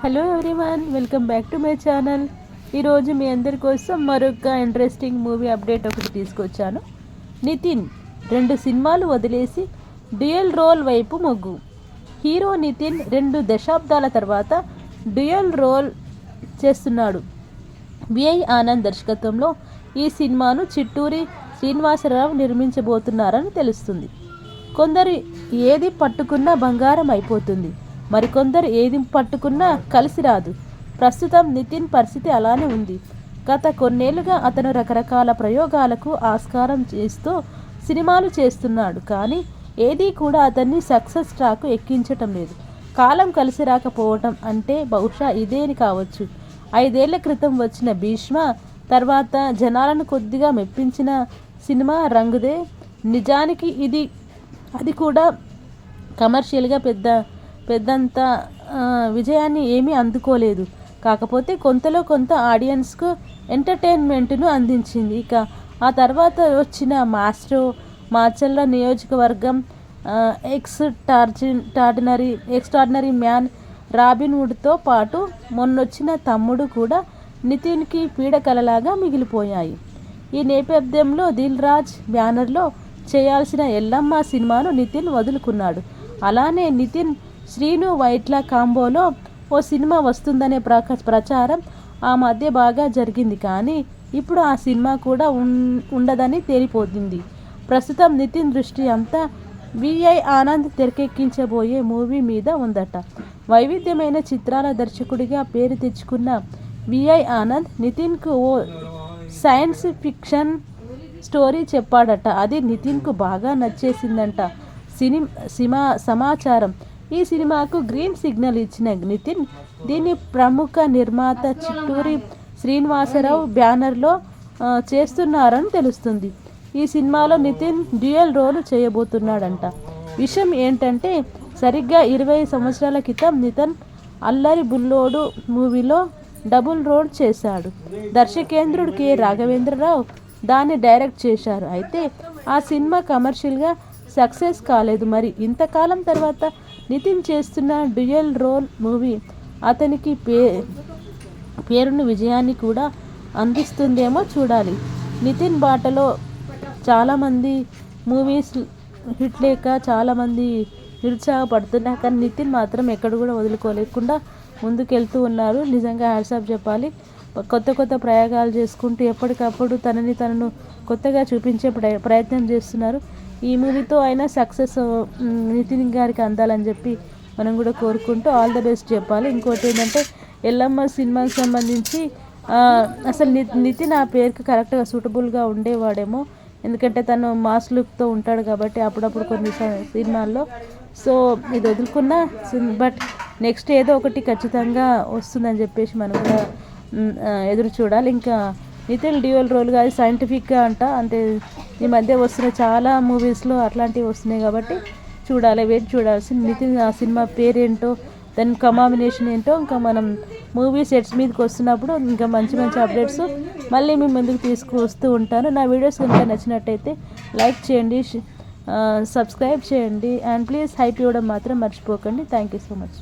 Hello everyone, welcome back to my channel. ఈరోజు మీ అందరి కోసం మరొక ఇంట్రెస్టింగ్ మూవీ అప్డేట్ ఒకటి తీసుకొచ్చాను. నితిన్ 2 సినిమాలు వదిలేసి డ్యూయల్ రోల్ వైపు మొగ్గు. హీరో నితిన్ 2 దశాబ్దాల తర్వాత డ్యూయల్ రోల్ చేస్తున్నాడు. విఐ ఆనంద్ దర్శకత్వంలో ఈ సినిమాను చిట్టూరి శ్రీనివాసరావు నిర్మించబోతున్నారని తెలుస్తుంది. కొందరు ఏది పట్టుకున్నా బంగారం అయిపోతుంది, మరికొందరు ఏది పట్టుకున్నా కలిసి రాదు. ప్రస్తుతం నితిన్ పరిస్థితి అలానే ఉంది. గత కొన్నేళ్లుగా అతను రకరకాల ప్రయోగాలకు ఆస్కారం చేస్తూ సినిమాలు చేస్తున్నాడు. కానీ ఏదీ కూడా అతన్ని సక్సెస్ ట్రాక్ ఎక్కించటం లేదు. కాలం కలిసి రాకపోవటం అంటే బహుశా ఇదేని కావచ్చు. 5 ఏళ్ల క్రితం వచ్చిన భీష్మ తర్వాత జనాలను కొద్దిగా మెప్పించిన సినిమా రంగుదే. నిజానికి అది కూడా కమర్షియల్గా పెద్దంత విజయాన్ని ఏమీ అందుకోలేదు. కాకపోతే కొంతలో కొంత ఆడియన్స్కు ఎంటర్టైన్మెంట్ను అందించింది. ఇక ఆ తర్వాత వచ్చిన మార్చల్ల నియోజకవర్గం, ఎక్స్ట్రాడినరీ మ్యాన్, రాబిన్హుడ్తో పాటు మొన్నొచ్చిన తమ్ముడు కూడా నితిన్కి పీడకలలాగా మిగిలిపోయాయి. ఈ నేపథ్యంలో దిల్ రాజు బ్యానర్లో చేయాల్సిన ఎల్లమ్మ సినిమాను నితిన్ వదులుకున్నాడు. అలానే నితిన్ శ్రీను వైట్ల కాంబోలో ఓ సినిమా వస్తుందనే ప్రచారం ఆ మధ్య బాగా జరిగింది. కానీ ఇప్పుడు ఆ సినిమా కూడా ఉండదని తేలిపోతుంది. ప్రస్తుతం నితిన్ దృష్టి అంతా విఐ ఆనంద్ తెరకెక్కించబోయే మూవీ మీద ఉందట. వైవిధ్యమైన చిత్రాల దర్శకుడిగా పేరు తెచ్చుకున్న విఐ ఆనంద్ నితిన్కు ఓ సైన్స్ ఫిక్షన్ స్టోరీ చెప్పాడట. అది నితిన్కు బాగా నచ్చేసిందంట సమాచారం. ఈ సినిమాకు గ్రీన్ సిగ్నల్ ఇచ్చిన నితిన్ దీన్ని ప్రముఖ నిర్మాత చిట్టూరి శ్రీనివాసరావు బ్యానర్లో చేస్తున్నారని తెలుస్తుంది. ఈ సినిమాలో నితిన్ డ్యూయల్ రోల్ చేయబోతున్నాడంట. విషయం ఏంటంటే, సరిగ్గా 20 సంవత్సరాల క్రితం నితిన్ అల్లరి బుల్లోడు మూవీలో డబుల్ రోల్ చేశాడు. దర్శకేంద్రుడు కె రాఘవేంద్రరావు దాన్ని డైరెక్ట్ చేశారు. అయితే ఆ సినిమా కమర్షియల్గా సక్సెస్ కాలేదు. మరి ఇంతకాలం తర్వాత నితిన్ చేస్తున్న డ్యూయల్ రోల్ మూవీ అతనికి పేరును విజయాన్ని కూడా అందిస్తుందేమో చూడాలి. నితిన్ బాటలో చాలామంది మూవీస్ హిట్ లేక చాలామంది నిరుత్సాహపడుతున్నా, కానీ నితిన్ మాత్రం ఎక్కడ కూడా వదులుకోలేకుండా ముందుకెళ్తూ ఉన్నారు. నిజంగా హ్యాట్సాప్ చెప్పాలి. కొత్త ప్రయోగాలు చేసుకుంటూ ఎప్పటికప్పుడు తనను కొత్తగా చూపించే ప్రయత్నం చేస్తున్నారు. ఈ మూవీతో అయినా సక్సెస్ నితిన్ గారికి అందాలని చెప్పి మనం కూడా కోరుకుంటూ ఆల్ ద బెస్ట్ చెప్పాలి. ఇంకోటి ఏంటంటే, ఎల్లమ్మ సినిమాకి సంబంధించి అసలు నితిన్ ఆ పేరుకి కరెక్ట్గా సూటబుల్గా ఉండేవాడేమో. ఎందుకంటే తను మాస్ లుక్తో ఉంటాడు కాబట్టి అప్పుడప్పుడు కొన్ని సినిమాల్లో. సో ఇది వదులుకున్నా, బట్ నెక్స్ట్ ఏదో ఒకటి ఖచ్చితంగా వస్తుందని చెప్పేసి మనం కూడా ఎదురు చూడాలి. ఇంకా నితిన్ డ్యూయల్ రోల్గా అది సైంటిఫిక్గా అంటే ఈ మధ్య వస్తున్న చాలా మూవీస్లో అట్లాంటివి వస్తున్నాయి కాబట్టి వెయిట్ చూడాల్సింది. నితిన్ ఆ సినిమా పేరేంటో, దాని కాంబినేషన్ ఏంటో ఇంకా మనం మూవీ సెట్స్ మీదకి వస్తున్నప్పుడు ఇంకా మంచి అప్డేట్స్ మళ్ళీ మీ ముందుకు తీసుకువస్తూ ఉంటాను. నా వీడియోస్ కనుక నచ్చినట్టయితే లైక్ చేయండి, సబ్స్క్రైబ్ చేయండి, అండ్ ప్లీజ్ హైప్ ఇవ్వడం మాత్రం మర్చిపోకండి. Thank you so much.